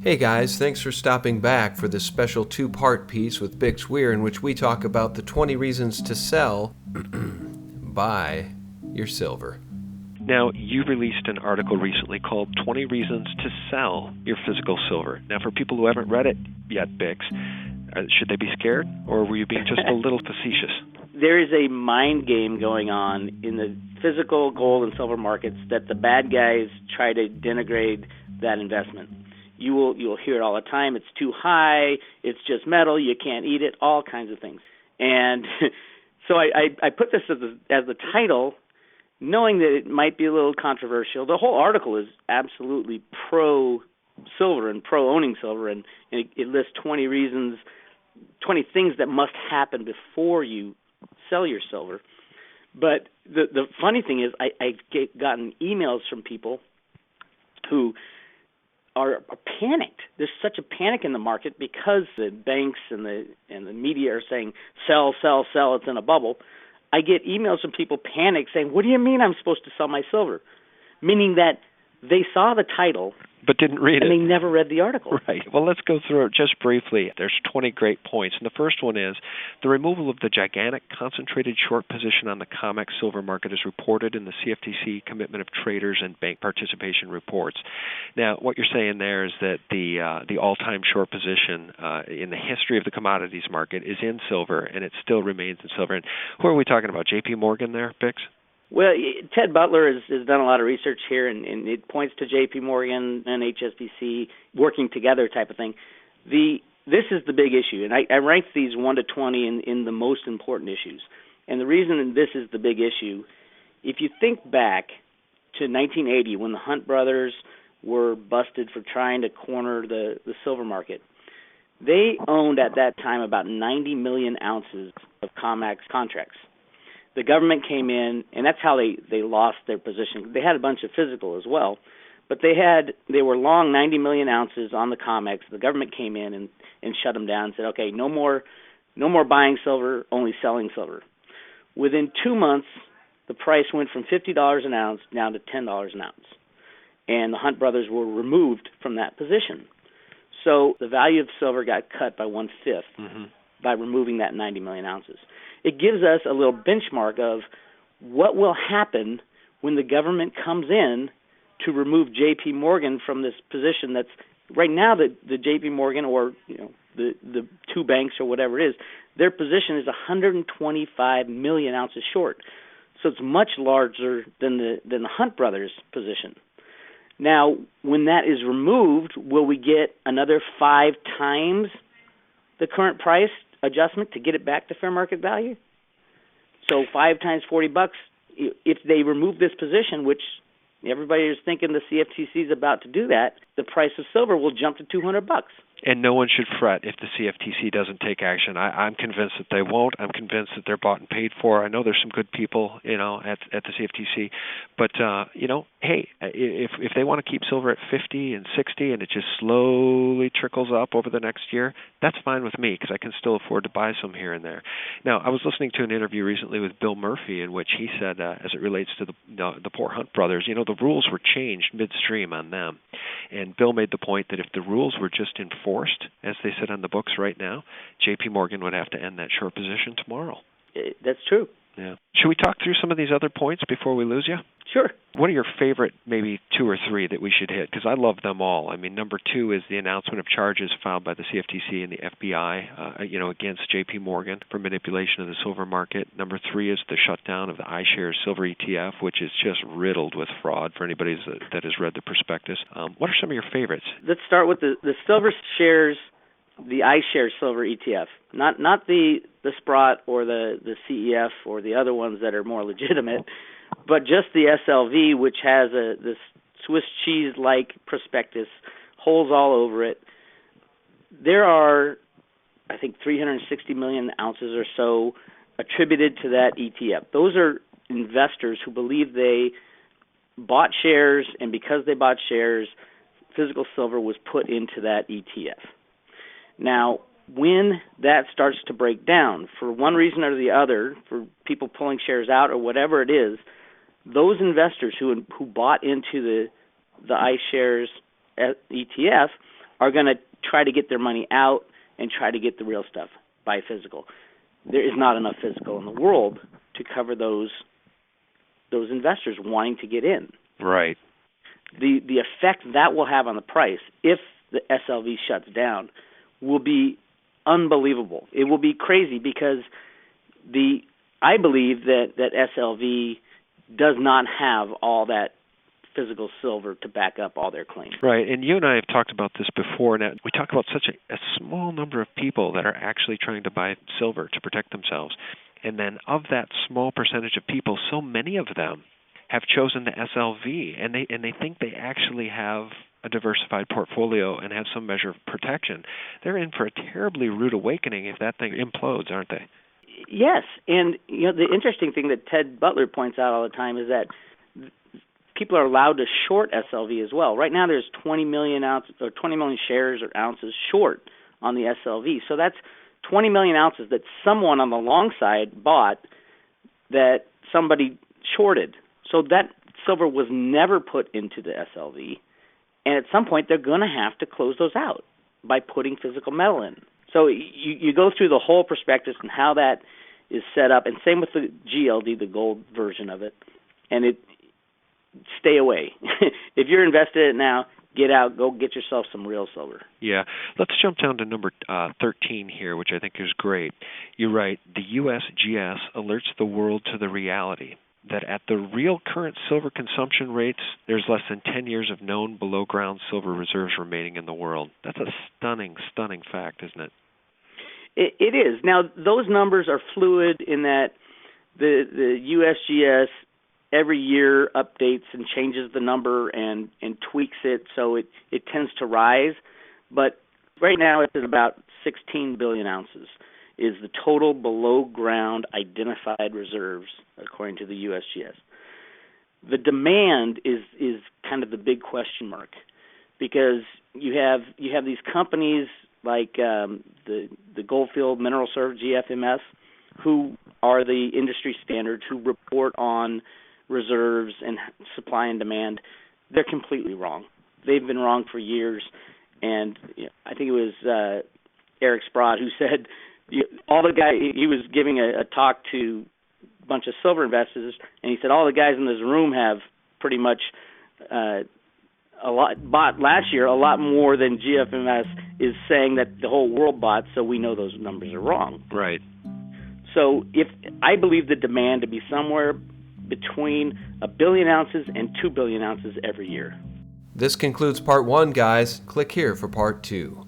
Hey guys, thanks for stopping back for this special two-part piece with Bix Weir in which we talk about the 20 reasons to sell, buy your silver. Now, you released an article recently called 20 Reasons to Sell Your Physical Silver. Now, for people who haven't read it yet, Bix, should they be scared, or were you being just a little facetious? There is a mind game going on in the physical gold and silver markets that the bad guys try to denigrate that investment. You'll hear it all the time. It's too high. It's just metal. You can't eat it. All kinds of things. And so I put this as the title, knowing that it might be a little controversial. The whole article is absolutely pro-silver and pro-owning silver, and it lists 20 reasons, 20 things that must happen before you sell your silver. But the funny thing is I've gotten emails from people who are panicked. There's such a panic in the market because the banks and the media are saying, sell, sell, sell, it's in a bubble. I get emails from people panicked saying, what do you mean I'm supposed to sell my silver? Meaning that they saw the title but didn't read and it. they never read the article. Right. Well, let's go through it just briefly. There's 20 great points. And the first one is the removal of the gigantic concentrated short position on the COMEX silver market is reported in the CFTC Commitment of Traders and Bank Participation Reports. Now, what you're saying there is that the all-time short position in the history of the commodities market is in silver, and it still remains in silver. And who are we talking about? J.P. Morgan there, Bix? Well, Ted Butler has done a lot of research here, and it points to J.P. Morgan and HSBC working together type of thing. This is the big issue, and I ranked these 1 to 20 in the most important issues. And the reason this is the big issue, if you think back to 1980 when the Hunt brothers were busted for trying to corner the silver market, they owned at that time about 90 million ounces of COMEX contracts. The government came in, and that's how they lost their position. They had a bunch of physical as well, but they were long 90 million ounces on the COMEX. The government came in and shut them down and said, okay, no more buying silver, only selling silver. Within 2 months, the price went from $50 an ounce down to $10 an ounce, and the Hunt brothers were removed from that position. So the value of silver got cut by 1/5 by removing that 90 million ounces. It gives us a little benchmark of what will happen when the government comes in to remove J.P. Morgan from this position that's right now the J.P. Morgan or the two banks or whatever it is, their position is 125 million ounces short. So it's much larger than the Hunt brothers position. Now, when that is removed, will we get another 5 times the current price adjustment to get it back to fair market value? So 5 times $40, if they remove this position, which everybody is thinking the CFTC is about to do that, the price of silver will jump to $200. And no one should fret if the CFTC doesn't take action. I'm convinced that they won't. I'm convinced that they're bought and paid for. I know there's some good people, at the CFTC, but hey, if they want to keep silver at 50 and 60 and it just slowly trickles up over the next year, that's fine with me because I can still afford to buy some here and there. Now, I was listening to an interview recently with Bill Murphy in which he said, as it relates to the poor Hunt brothers, the rules were changed midstream on them, and Bill made the point that if the rules were just enforced, as they sit on the books right now, J.P. Morgan would have to end that short position tomorrow. That's true. Yeah. Should we talk through some of these other points before we lose you? Sure. What are your favorite, maybe 2 or 3 that we should hit? Because I love them all. I mean, number 2 is the announcement of charges filed by the CFTC and the FBI, against J.P. Morgan for manipulation of the silver market. Number 3 is the shutdown of the iShares Silver ETF, which is just riddled with fraud for anybody that has read the prospectus. What are some of your favorites? Let's start with the silver shares, the iShares Silver ETF, not the Sprott or the CEF or the other ones that are more legitimate, but just the SLV, which has this Swiss cheese-like prospectus, holes all over it. There are, I think, 360 million ounces or so attributed to that ETF. Those are investors who believe they bought shares, and because they bought shares, physical silver was put into that ETF. Now, when that starts to break down, for one reason or the other, for people pulling shares out or whatever it is, those investors who bought into the iShares ETF are going to try to get their money out and try to get the real stuff by physical. There is not enough physical in the world to cover those investors wanting to get in. Right. The effect that will have on the price if the SLV shuts down will be unbelievable. It will be crazy because I believe that SLV does not have all that physical silver to back up all their claims. Right, and you and I have talked about this before, and we talk about such a small number of people that are actually trying to buy silver to protect themselves. And then of that small percentage of people, so many of them have chosen the SLV, and they think they actually have a diversified portfolio and have some measure of protection. They're in for a terribly rude awakening if that thing implodes, aren't they? Yes, and the interesting thing that Ted Butler points out all the time is that people are allowed to short SLV as well. Right now, there's 20 million shares or ounces short on the SLV. So that's 20 million ounces that someone on the long side bought that somebody shorted. So that silver was never put into the SLV, and at some point they're going to have to close those out by putting physical metal in. So you go through the whole prospectus and how that is set up, and same with the GLD, the gold version of it, and stay away. If you're invested in it now, get out, go get yourself some real silver. Yeah. Let's jump down to number 13 here, which I think is great. You're right. The USGS alerts the world to the reality that at the real current silver consumption rates, there's less than 10 years of known below-ground silver reserves remaining in the world. That's a stunning, stunning fact, isn't it? It is. Now, those numbers are fluid in that the USGS every year updates and changes the number and tweaks it so it tends to rise. But right now it's at about 16 billion ounces is the total below-ground identified reserves, according to the USGS. The demand is kind of the big question mark because you have these companies like the Goldfield Mineral Service, GFMS, who are the industry standards, who report on reserves and supply and demand. They're completely wrong. They've been wrong for years, and I think it was Eric Sprott who said all the guy he was giving a talk to a bunch of silver investors, and he said all the guys in this room have pretty much bought last year a lot more than GFMS is saying that the whole world bought, so we know those numbers are wrong. Right. So if I believe the demand to be somewhere between 1 billion ounces and 2 billion ounces every year. This concludes part 1, guys. Click here for part 2.